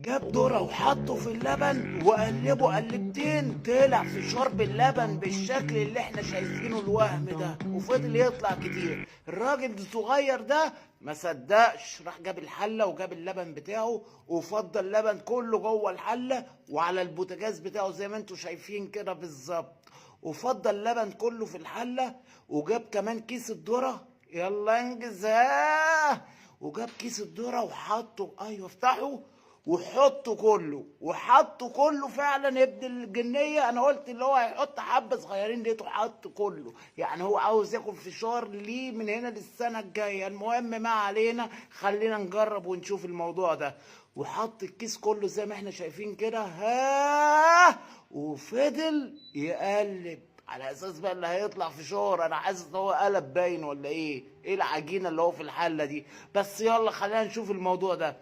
جاب ذرة وحطه في اللبن وقلبه قلبتين، طلع في شرب اللبن بالشكل اللي احنا شايفينه الوهم ده، وفضل يطلع كتير. الراجل الصغير ده ما صدقش، راح جاب الحلة وجاب اللبن بتاعه وفضل اللبن كله جوه الحلة وعلى البوتاجاز بتاعه زي ما انتوا شايفين كده بالظبط، وفضل اللبن كله في الحلة، وجاب كمان كيس الذرة. يلا انجز وجاب كيس الذرة وحطه، ايوه افتحه وحطه كله، وحطه كله فعلا. ابن الجنيه انا قلت اللي هو هيحط حبه صغيرين، لقيته حط كله، يعني هو عاوز ياكل فشار ليه من هنا للسنه الجايه. المهم ما علينا، خلينا نجرب ونشوف الموضوع ده. وحط الكيس كله زي ما احنا شايفين كده، وفضل يقلب على اساس بقى اللي هيطلع فشار. انا حاسس ان هو قلب باين ولا ايه العجينه اللي هو في الحله دي. بس يلا خلينا نشوف الموضوع ده.